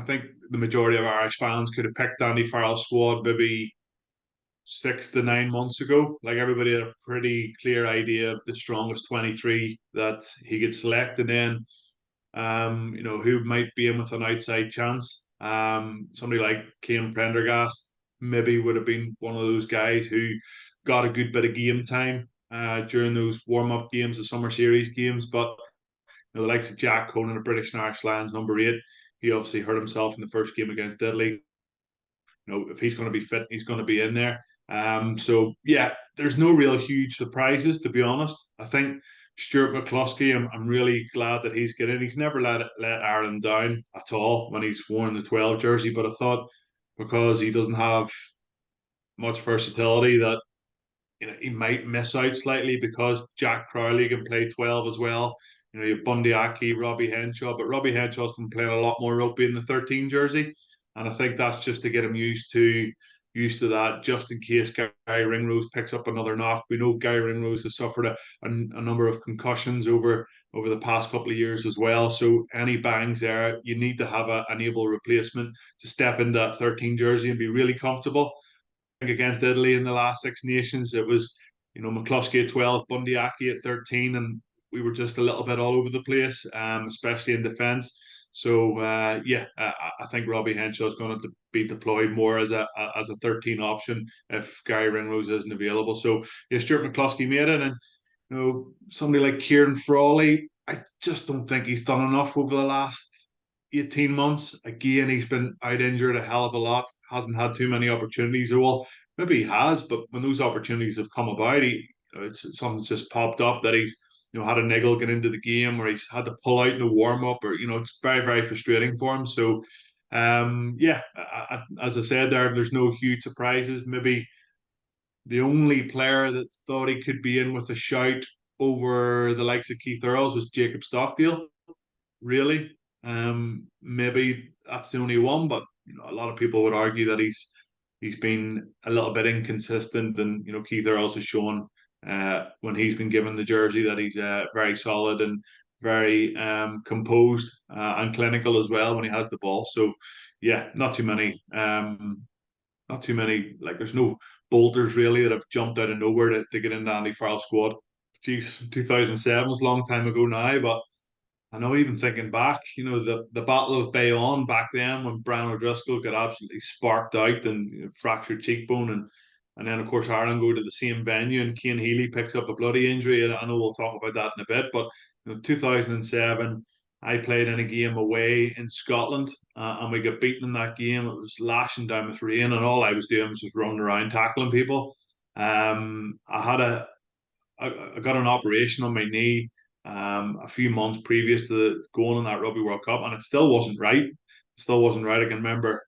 think the majority of Irish fans could have picked Andy Farrell's squad maybe 6 to 9 months ago. Like everybody had a pretty clear idea of the strongest 23 that he could select, and then who might be in with an outside chance. Somebody like Cian Prendergast maybe would have been one of those guys who got a good bit of game time during those warm-up games, the summer series games. But the likes of Jack Conan, the British and Irish Lions number 8, he obviously hurt himself in the first game against Italy. If he's going to be fit, he's going to be in there. So yeah, there's no real huge surprises, to be honest. I think Stuart McCluskey, I'm really glad that he's getting. He's never let Ireland down at all when he's worn the 12 jersey. But I thought because he doesn't have much versatility that he might miss out slightly, because Jack Crowley can play 12 as well. You have Bundy Aki, Robbie Henshaw, but Robbie Henshaw's been playing a lot more rugby in the 13 jersey, and I think that's just to get him used to that, just in case Guy Ringrose picks up another knock. We know Guy Ringrose has suffered a number of concussions over the past couple of years as well. So any bangs there, you need to have an able replacement to step into that 13 jersey and be really comfortable. Against Italy in the last Six Nations, it was McCluskey at 12, Bundy Aki at 13, and we were just a little bit all over the place, especially in defence. So I think Robbie Henshaw is going to be deployed more as a 13 option if Gary Ringrose isn't available. So yeah, Stuart McCluskey made it, and somebody like Kieran Frawley, I just don't think he's done enough over the last 18 months. Again, he's been out injured a hell of a lot, hasn't had too many opportunities. Well, maybe he has, but when those opportunities have come about, it's something's just popped up that he's had a niggle get into the game, or he's had to pull out in the warm up, or it's very, very frustrating for him. So as I said there's no huge surprises. Maybe the only player that thought he could be in with a shout over the likes of Keith Earls was Jacob Stockdale, really. Maybe that's the only one, but a lot of people would argue that he's been a little bit inconsistent, and Keith Earls has shown when he's been given the jersey that he's very solid and very composed and clinical as well when he has the ball. So yeah, not too many. Like, there's no bolters really that have jumped out of nowhere to get into Andy Farrell's squad. Geez, 2007 was a long time ago now, but I know, even thinking back, the Battle of Bayonne back then, when Brian O'Driscoll got absolutely sparked out and fractured cheekbone, and then of course Ireland go to the same venue and Cian Healy picks up a bloody injury. And I know we'll talk about that in a bit, but 2007, I played in a game away in Scotland, and we got beaten in that game. It was lashing down with rain, and all I was doing was just running around tackling people. I got an operation on my knee a few months previous to going on that Rugby World Cup, and it still wasn't right. It still wasn't right. I can remember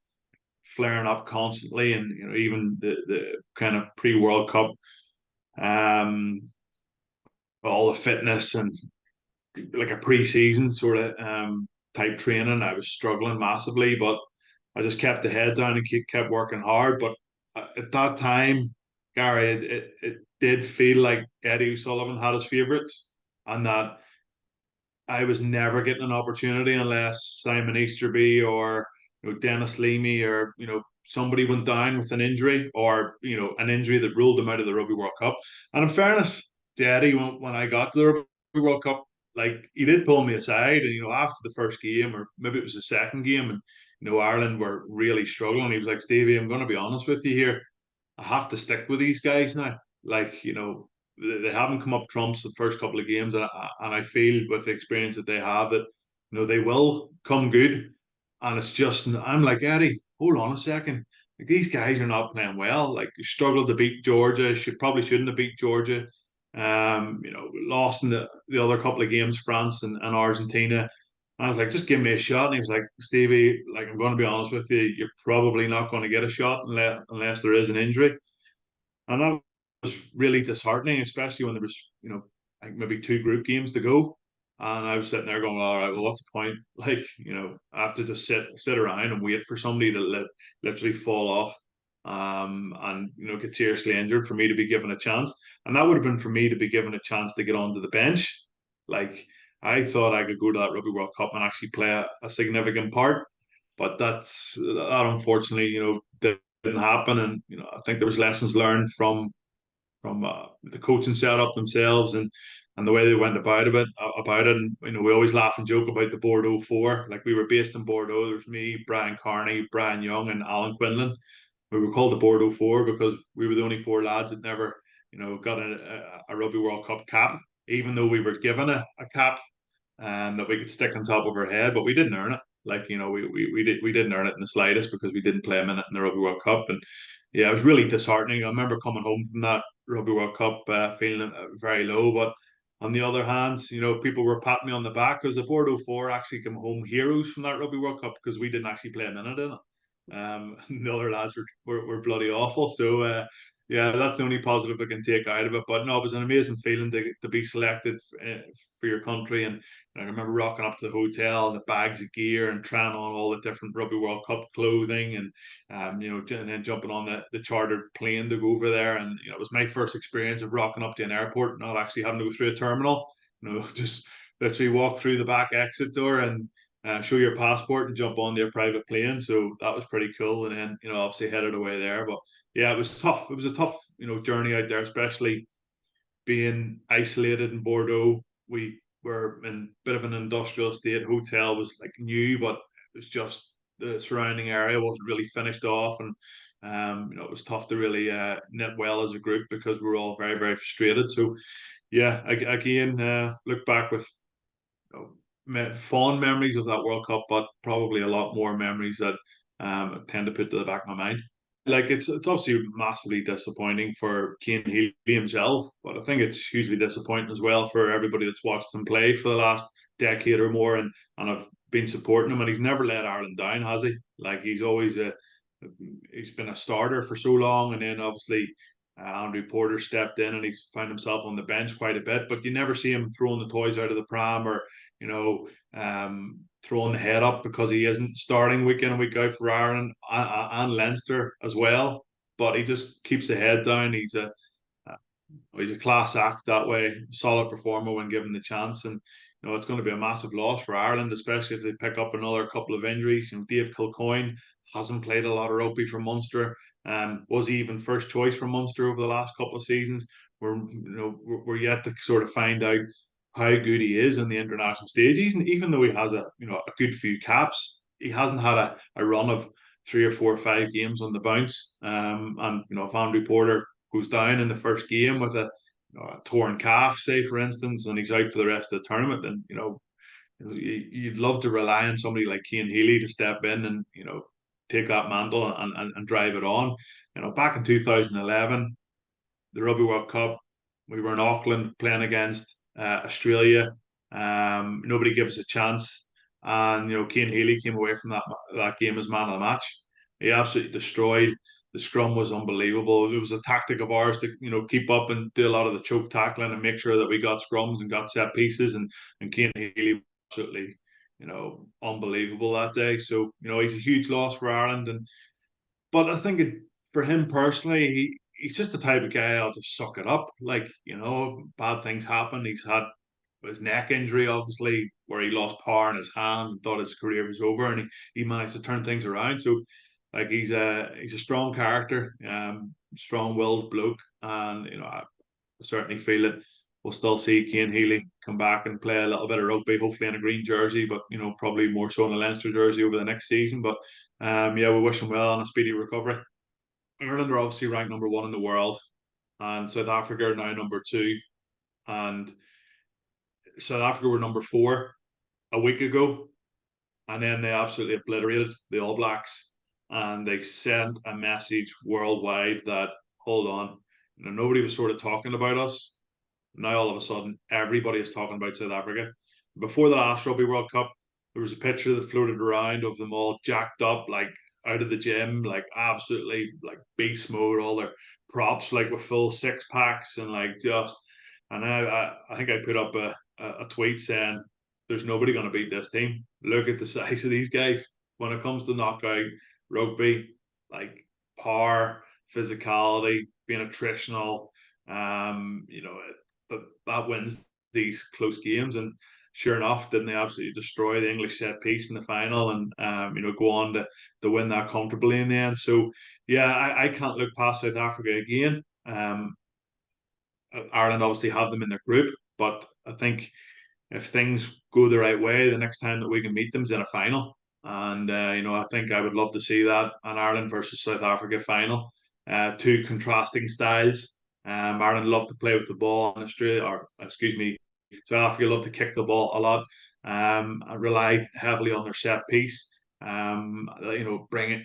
flaring up constantly, and even the kind of pre-World Cup, um, all the fitness and like a pre-season sort of type training, I was struggling massively, but I just kept the head down and kept working hard. But at that time, Gary, it did feel like Eddie O'Sullivan had his favourites, and that I was never getting an opportunity unless Simon Easterby or Dennis Leamy or somebody went down with an injury, or an injury that ruled him out of the Rugby World Cup. And in fairness to Eddie, when I got to the Rugby World Cup, like, he did pull me aside, and after the first game, or maybe it was the second game, and Ireland were really struggling. He was like, Stevie, I'm going to be honest with you here. I have to stick with these guys now. Like, they haven't come up trumps the first couple of games, and I feel with the experience that they have that they will come good. And it's just, I'm like, Eddie, hold on a second. Like, these guys are not playing well. Like, you struggled to beat Georgia. Probably shouldn't have beat Georgia. Lost in the other couple of games, France and Argentina. I was like, just give me a shot. And he was like, Stevie, like, I'm going to be honest with you, you're probably not going to get a shot unless there is an injury. And that was really disheartening, especially when there was, like maybe two group games to go. And I was sitting there going, all right, well, what's the point? Like, I have to just sit around and wait for somebody to literally fall off, and get seriously injured for me to be given a chance. And that would have been for me to be given a chance to get onto the bench. Like, I thought I could go to that Rugby World Cup and actually play a significant part. But that unfortunately, didn't happen. And I think there was lessons learned from the coaching setup themselves and the way they went about it. And we always laugh and joke about the Bordeaux Four. Like, we were based in Bordeaux. There's me, Brian Carney, Brian Young, and Alan Quinlan. We were called the Bordeaux Four because we were the only four lads that never, got a Rugby World Cup cap, even though we were given a cap that we could stick on top of our head, but we didn't earn it. Like, we didn't earn it in the slightest because we didn't play a minute in the Rugby World Cup. And yeah, it was really disheartening. I remember coming home from that Rugby World Cup feeling very low. But on the other hand, people were patting me on the back because the Bordeaux Four actually came home heroes from that Rugby World Cup because we didn't actually play a minute in it. The other lads were bloody awful. So yeah, that's the only positive I can take out of it. But no, it was an amazing feeling to be selected for your country. And I remember rocking up to the hotel and the bags of gear and trying on all the different Rugby World Cup clothing and and then jumping on the chartered plane to go over there. And it was my first experience of rocking up to an airport, not actually having to go through a terminal. Just literally walk through the back exit door and show your passport and jump on their private plane. So that was pretty cool. And then, obviously headed away there. But yeah, it was tough. It was a tough, journey out there, especially being isolated in Bordeaux. We were in a bit of an industrial estate. Hotel was like new, but it was just the surrounding area wasn't really finished off. And it was tough to really knit well as a group because we were all very, very frustrated. So yeah, again, look back with fond memories of that World Cup, but probably a lot more memories that I tend to put to the back of my mind. Like, it's obviously massively disappointing for Cian Healy himself, but I think it's hugely disappointing as well for everybody that's watched him play for the last decade or more, and I've been supporting him, and he's never let Ireland down, has he? Like, he's been a starter for so long, and then obviously Andrew Porter stepped in and he's found himself on the bench quite a bit, but you never see him throwing the toys out of the pram or throwing the head up because he isn't starting week in and week out for Ireland and Leinster as well. But he just keeps the head down. He's a class act that way, solid performer when given the chance. And it's going to be a massive loss for Ireland, especially if they pick up another couple of injuries. Dave Kilcoyne hasn't played a lot of rugby for Munster. Was he even first choice for Munster over the last couple of seasons? We're yet to sort of find out how good he is in the international stage. Even though he has a good few caps, he hasn't had a run of 3 or 4 or 5 games on the bounce. And if Andrew Porter goes down in the first game with a torn calf, say for instance, and he's out for the rest of the tournament, then you'd love to rely on somebody like Cian Healy to step in and take that mantle and drive it on. Back in 2011, the Rugby World Cup, we were in Auckland playing against Australia. Nobody gave us a chance, and Cian Healy came away from that game as man of the match. He absolutely destroyed. The scrum was unbelievable. It was a tactic of ours to keep up and do a lot of the choke tackling and make sure that we got scrums and got set pieces. And Cian Healy absolutely unbelievable that day. So he's a huge loss for Ireland. But I think for him personally, he's just the type of guy I'll just suck it up. Like, bad things happen. He's had his neck injury, obviously, where he lost power in his hands and thought his career was over, and he managed to turn things around. So, like, he's a strong character, strong-willed bloke, and I certainly feel that we'll still see Cian Healy come back and play a little bit of rugby, hopefully in a green jersey, but probably more so in a Leinster jersey over the next season. But yeah, we wish him well on a speedy recovery. Ireland are obviously ranked number one in the world, and South Africa are now number two. And South Africa were number four a week ago, and then they absolutely obliterated the All Blacks, and they sent a message worldwide that, hold on, nobody was sort of talking about us. Now all of a sudden, everybody is talking about South Africa. Before the last Rugby World Cup, there was a picture that floated around of them all jacked up, like out of the gym, like absolutely like beast mode, all their props like with full six packs and like just. And I think I put up a tweet saying, "There's nobody going to beat this team. Look at the size of these guys. When it comes to knockout rugby, like power, physicality, being attritional, that wins these close games. And sure enough, didn't they absolutely destroy the English set piece in the final and go on to win that comfortably in the end. So yeah, I can't look past South Africa again. Ireland obviously have them in their group, but I think if things go the right way, the next time that we can meet them is in a final. And I think I would love to see that an Ireland versus South Africa final. Two contrasting styles. Ireland love to play with the ball, and Australia, or excuse me, South Africa love to kick the ball a lot. And rely heavily on their set piece. Bring it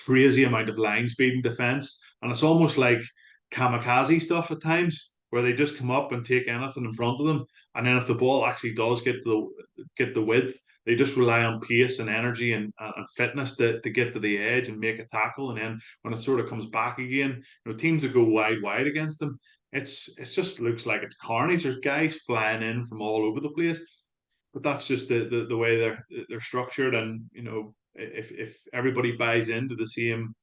crazy amount of line speed and defense, and it's almost like kamikaze stuff at times where they just come up and take anything in front of them, and then if the ball actually does get the width, they just rely on pace and energy and fitness to get to the edge and make a tackle, and then when it sort of comes back again, teams that go wide against them, it just looks like it's carnage. There's guys flying in from all over the place, but that's just the way they're structured. And if everybody buys into the same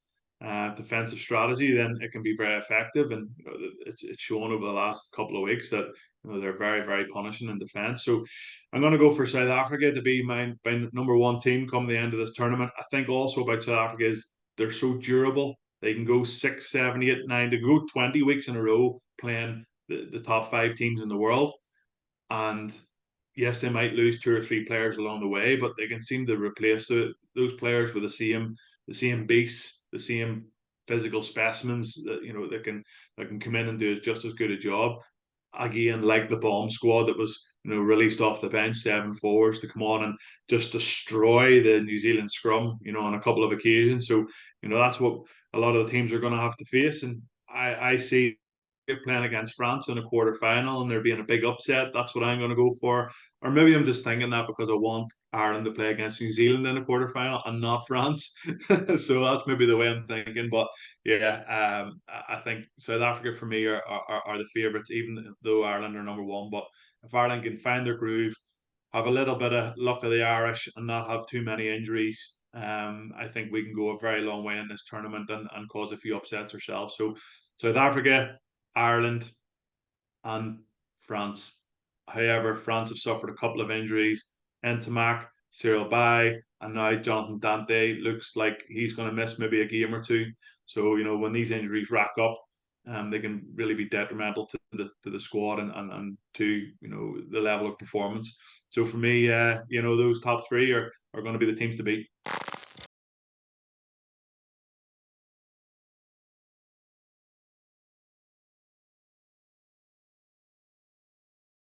defensive strategy, then it can be very effective. And it's shown over the last couple of weeks that they're very, very punishing in defense. So I'm going to go for South Africa to be my number one team come the end of this tournament. I think also about South Africa is they're so durable. They can go 6, 7, 8, 9. They go 20 weeks in a row playing the top 5 teams in the world. And yes, they might lose 2 or 3 players along the way, but they can seem to replace those players with the same base, the same physical specimens that can come in and do just as good a job. Again, like the bomb squad that was released off the bench, 7 forwards to come on and just destroy the New Zealand scrum, on a couple of occasions. So that's what a lot of the teams are going to have to face, and I see playing against France in a quarter final and there being a big upset. That's what I'm going to go for. Or maybe I'm just thinking that because I want Ireland to play against New Zealand in a quarter final and not France. So that's maybe the way I'm thinking. But yeah, I think South Africa for me are the favourites, even though Ireland are number one. But if Ireland can find their groove, have a little bit of luck of the Irish and not have too many injuries, I think we can go a very long way in this tournament and cause a few upsets ourselves. So South Africa, Ireland, and France. However, France have suffered a couple of injuries. Ntamak, Cyril Bay, and now Jonathan Dante looks like he's going to miss maybe a game or two. So, when these injuries rack up, they can really be detrimental to the squad and to the level of performance. So for me, those top 3 are going to be the teams to beat.